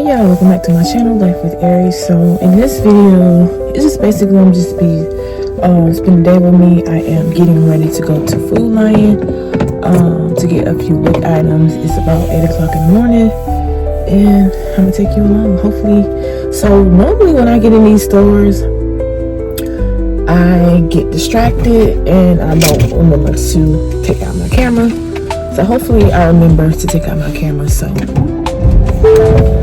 y'all, welcome back to my channel, Life with Arie. So in this video, it's just basically I'm just be spend the day with me. I am getting ready to go to Food Lion to get a few big items. It's about 8 o'clock in the morning and I'm gonna take you along, hopefully. So normally when I get in these stores, I get distracted and I don't remember to take out my camera. So hopefully I remember to take out my camera. So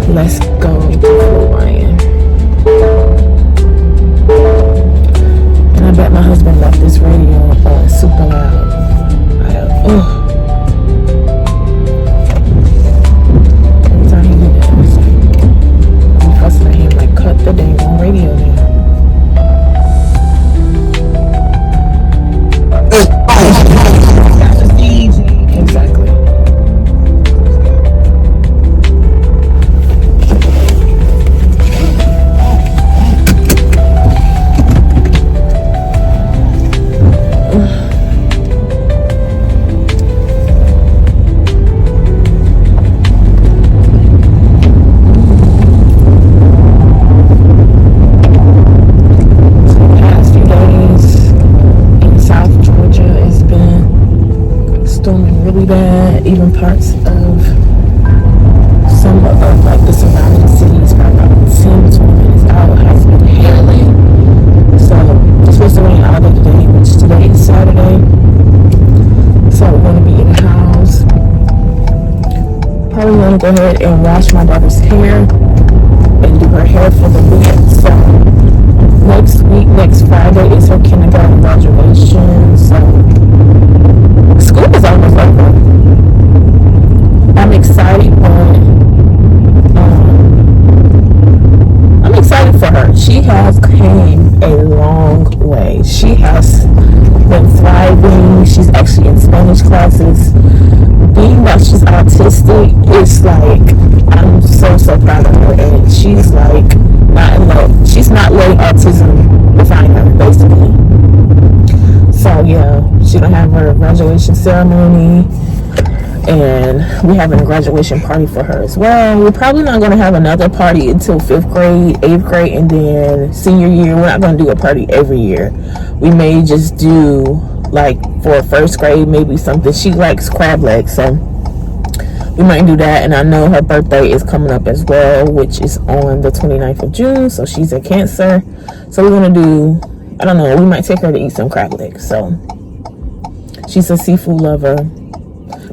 let's go to Food Lion. And I bet my husband left this radio on super loud. Every time he do that, it's like, I'm fussing at him like, cut the dang on radio down. That's just easy. Exactly. Bad, even parts of some of like the surrounding cities are about 10 to 20 minutes out has been hailing. So it's supposed to rain all day today, which today is Saturday. So we're going to be in the house. Probably going to go ahead and wash my daughter's hair and do her hair for the week. So next Friday is her kindergarten graduation. So school is almost over. I'm excited, but I'm excited for her. She has came a long way. She has been thriving. She's actually in Spanish classes. Being that she's autistic, it's like I'm so proud of her, and she's like she's not letting autism define her, basically. So yeah, she's gonna have her graduation ceremony, and we're having a graduation party for her as well. We're probably not gonna have another party until 5th grade, 8th grade, and then senior year. We're not gonna do a party every year. We may just do like for 1st grade, maybe something. She likes crab legs, so we might do that. And I know her birthday is coming up as well, which is on the 29th of June. So she's a Cancer. So we're gonna do, I don't know, we might take her to eat some crab legs. So she's a seafood lover.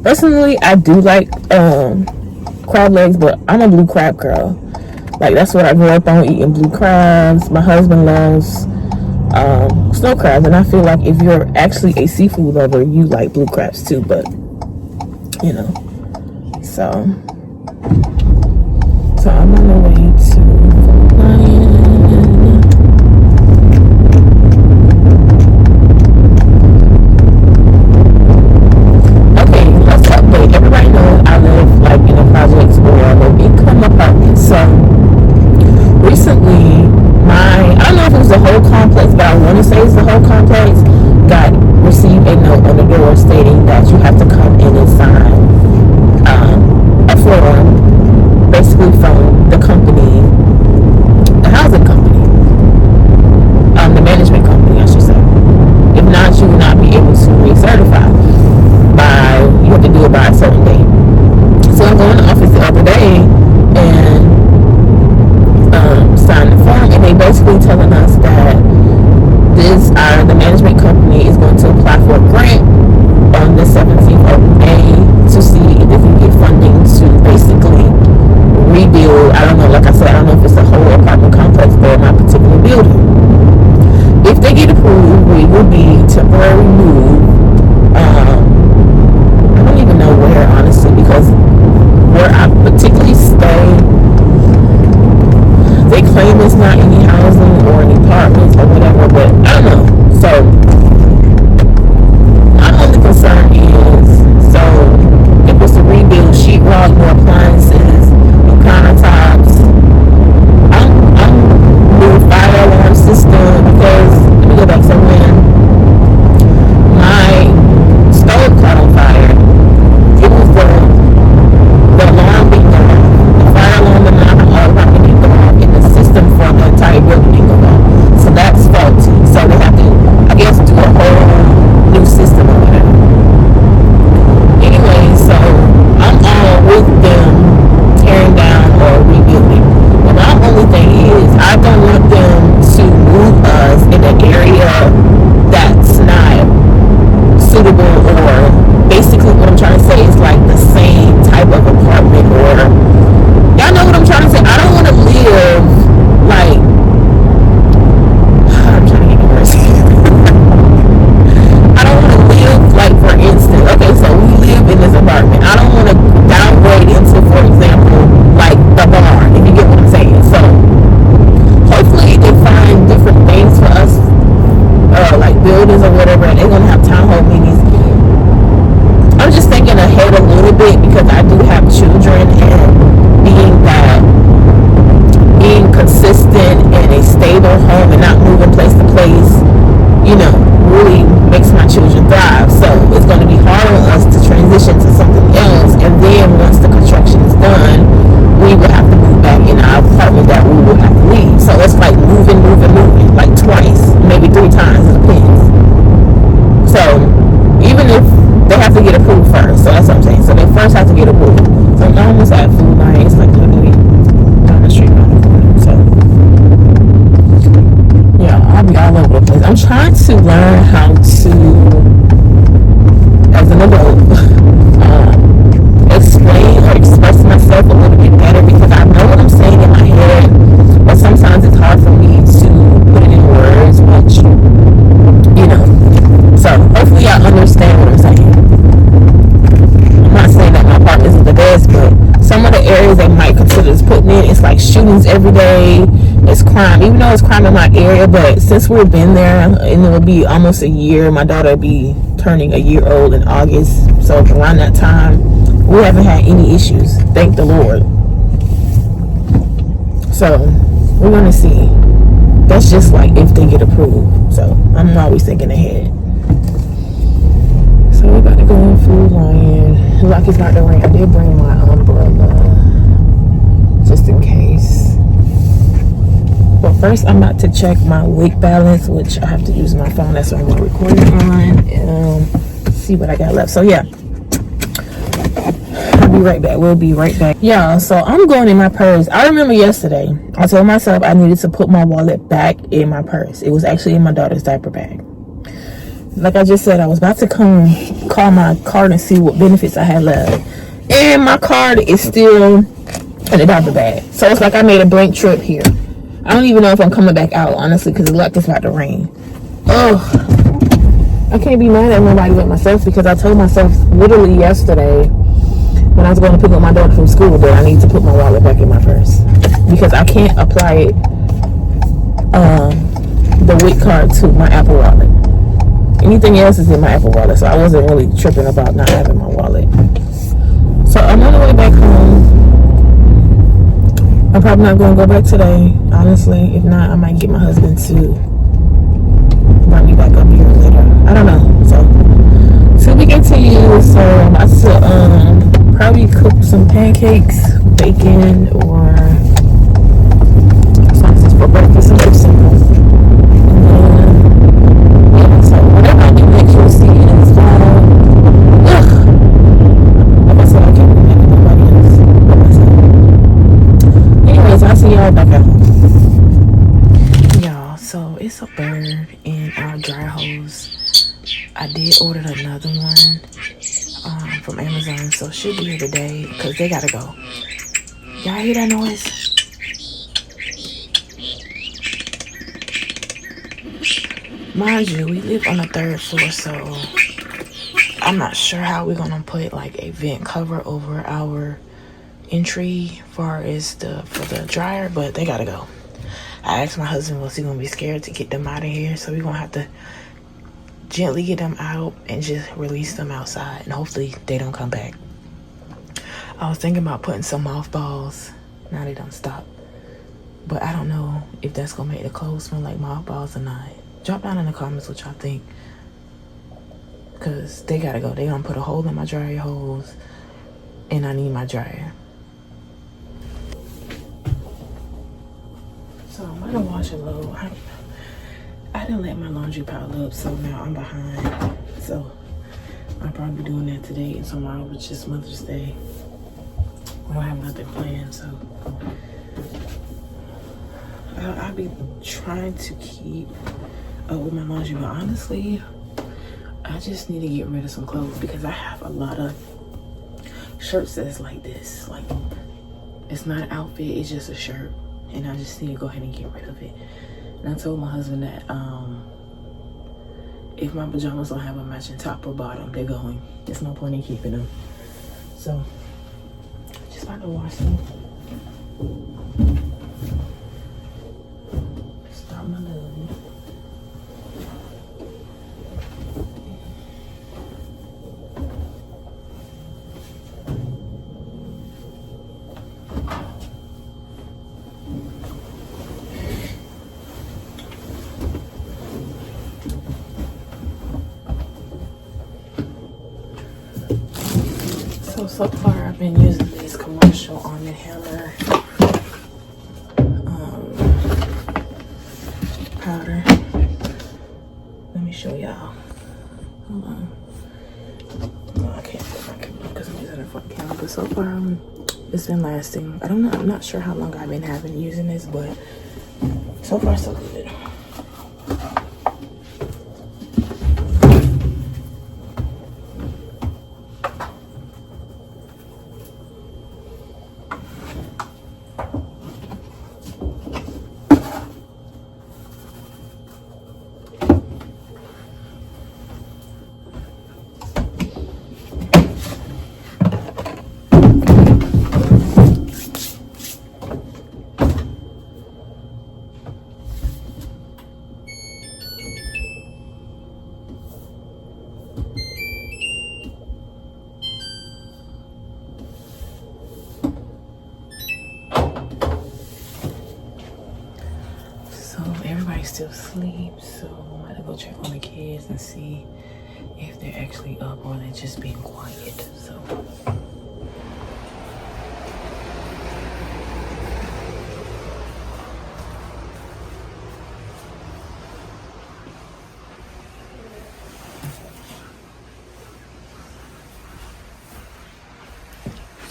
Personally, I do like crab legs, but I'm a blue crab girl. Like, that's what I grew up on, eating blue crabs. My husband loves snow crabs, and I feel like if you're actually a seafood lover, you like blue crabs too. But you know, so I'm on the way to Food Lion. Recently, I don't know if it was the whole complex, but I want to say it's the whole complex, received a note on the door stating that you have to come in and sign a form, basically from the company thinking ahead a little bit because I do have children, and being consistent in a stable home and not moving place to place, really makes my children thrive. So it's going to be hard on us to transition to something else, and then once the construction is done, we will have to move back in our apartment that we will have to leave. So it's like moving, like twice, maybe 3 times, it depends. So even if they have to get approved first, so that's what I'm saying. So they first have to get approved. So I almost at Food Lion. It's like literally down the street around the corner. So yeah, I'll be all over the place. I'm trying to learn how to, as an adult, explain or express myself a little bit better, because I know what I'm saying in my head, but sometimes it's hard for me to put it in words, which, so hopefully y'all understand what I'm saying. I'm not saying that my apartment isn't the best, but some of the areas they might consider as putting in, it's like shootings every day, it's crime, even though it's crime in my area. But since we've been there, and it will be almost a year, my daughter will be turning a year old in August, so around that time we haven't had any issues, thank the Lord. So we're gonna see. That's just like if they get approved. So I'm always thinking ahead. So we're about to go in Food Lion. Like it's about to rain. I did bring my umbrella just in case. But first I'm about to check my weight balance, which I have to use my phone. That's what I'm gonna record it on. See what I got left. So yeah, I'll be right back. We'll be right back. Yeah, so I'm going in my purse. I remember yesterday I told myself I needed to put my wallet back in my purse. It was actually in my daughter's diaper bag. Like I just said, I was about to come call my card and see what benefits I had left, and my card is still in the diaper bag. So it's like I made a blank trip here. I don't even know if I'm coming back out, honestly, because the luck is about to rain. I can't be mad at nobody but myself, because I told myself literally yesterday when I was going to pick up my daughter from school that I need to put my wallet back in my purse, because I can't apply it, the WIC card to my Apple Wallet. Anything else is in my Apple Wallet, so I wasn't really tripping about not having my wallet. So I'm on the way back home. I'm probably not going to go back today, honestly. If not, I might get my husband to bring me back up here later. I don't know. So we continue. So I'm about to probably cook some pancakes, bacon, or sausage for breakfast, something simple. It's a bird in our dry hose. I did order another one from Amazon, so it should be here today because they gotta go. Y'all hear that noise? Mind you, we live on the 3rd floor, so I'm not sure how we're gonna put like a vent cover over our entry for the dryer, but they gotta go. I asked my husband, was he gonna be scared to get them out of here? So we're gonna have to gently get them out and just release them outside, and hopefully they don't come back. I was thinking about putting some mothballs. Now they don't stop, but I don't know if that's gonna make the clothes smell like mothballs or not. Drop down in the comments what y'all think, because they gotta go. They gonna put a hole in my dryer hose, and I need my dryer. So I'm gonna wash a load. I didn't let my laundry pile up, so now I'm behind. So I'll probably be doing that today and tomorrow, which is Mother's Day. I don't have nothing planned, so I'll be trying to keep up with my laundry. But honestly, I just need to get rid of some clothes, because I have a lot of shirts that's like this. Like, it's not an outfit, it's just a shirt. And I just need to go ahead and get rid of it. And I told my husband that if my pajamas don't have a matching top or bottom, they're going. There's no point in keeping them. So, just about to wash them. Start my load. So far I've been using this commercial Arm & Hammer powder. Let me show y'all. Hold on. No, I can't put my camera because I'm using a front camera. But so far it's been lasting. I don't know. I'm not sure how long I've been using this, but so far so good. Everybody's still asleep, so I'm about to go check on the kids and see if they're actually up or they're just being quiet. So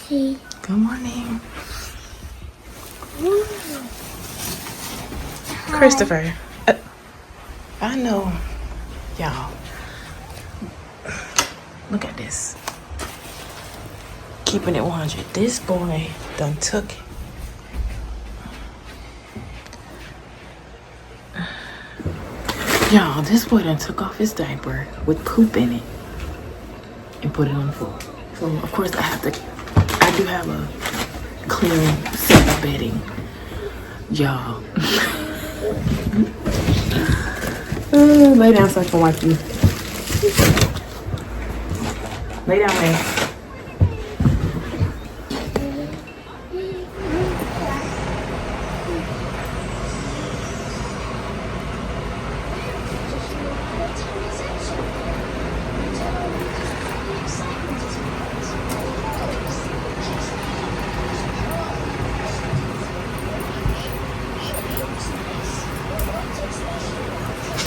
Hey. Good morning. Christopher, I know, y'all, look at this, keeping it 100, this boy done took, y'all, this boy done took off his diaper with poop in it and put it on the floor. So of course I do have a clear set of bedding, y'all. Lay down so I can wipe you. Lay down, man.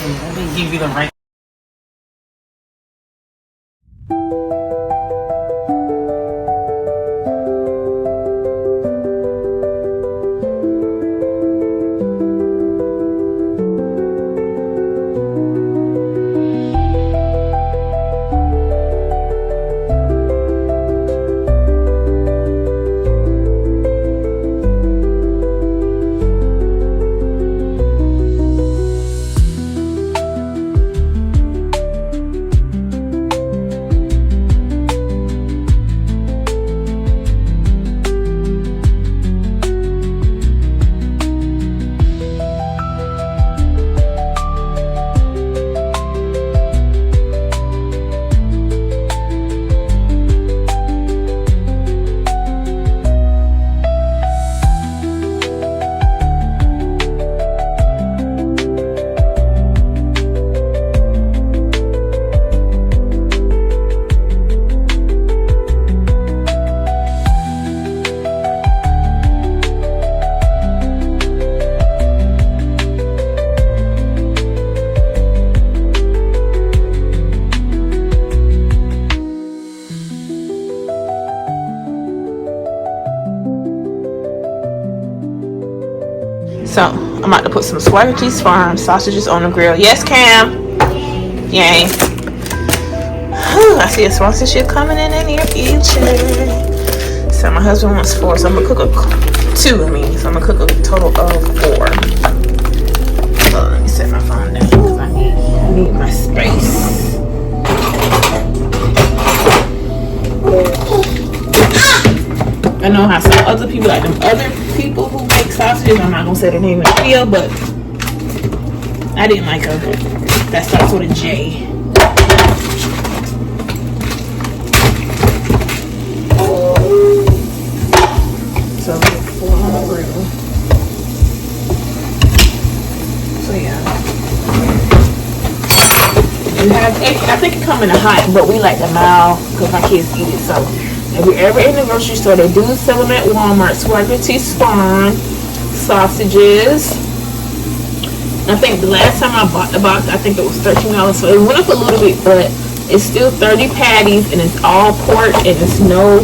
Let me give you the right. So I'm about to put some Swergy's Farm sausages on the grill. Yes, Cam. Yay. I see a sponsorship coming in the near future. So my husband wants 4, so I'm gonna cook 2. So I'm gonna cook a total of 4. Let me set my phone down because I need my space. I know how some other people, like them other people who make sausages, I'm not gonna say their name in the video, but I didn't like her. That starts with a J. So we get 4 on the grill. So yeah. And I think it come in a hot, but we like the mild because my kids eat it, so If you're ever in the grocery store, they do sell them at Walmart. Spaghetti spawn sausages. I think the last time I bought the box, I think it was $13. So it went up a little bit, but it's still 30 patties, and it's all pork, and it's no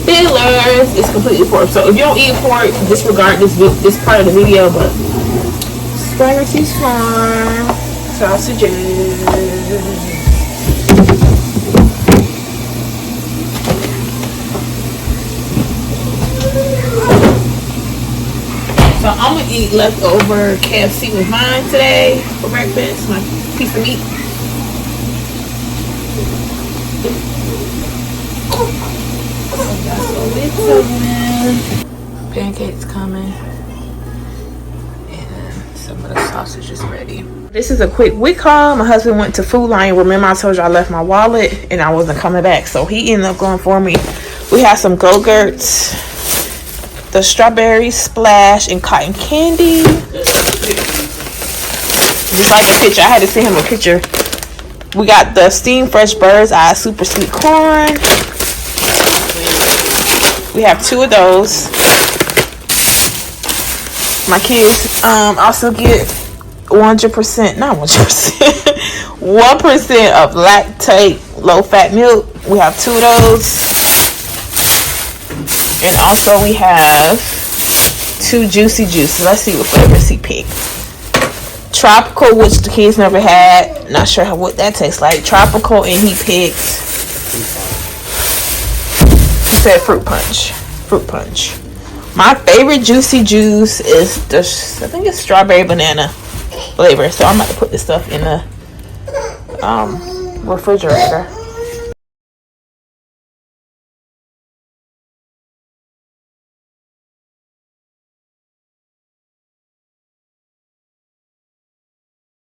fillers. It's completely pork. So if you don't eat pork, disregard this part of the video. But Spaghetti spawn sausages. So I'm gonna eat leftover KFC with mine today for breakfast. My piece of meat. Pancakes coming, and some of the sausage is ready. This is a quick week haul. My husband went to Food Lion. Remember I told you I left my wallet and I wasn't coming back, so he ended up going for me. We have some Go-Gurts, the strawberry splash and cotton candy. Just like the picture, I had to send him a picture. We got the steamed fresh bird's eye super sweet corn. We have 2 of those. My kids also get 100%, not 100%, 1% of lactate low fat milk. We have 2 of those. And also we have 2 juicy juices. Let's see what flavors he picked. Tropical, which the kids never had. Not sure what that tastes like. Tropical, and he picked, he said fruit punch. Fruit punch. My favorite juicy juice is the, I think it's strawberry banana flavor. So I'm about to put this stuff in the refrigerator.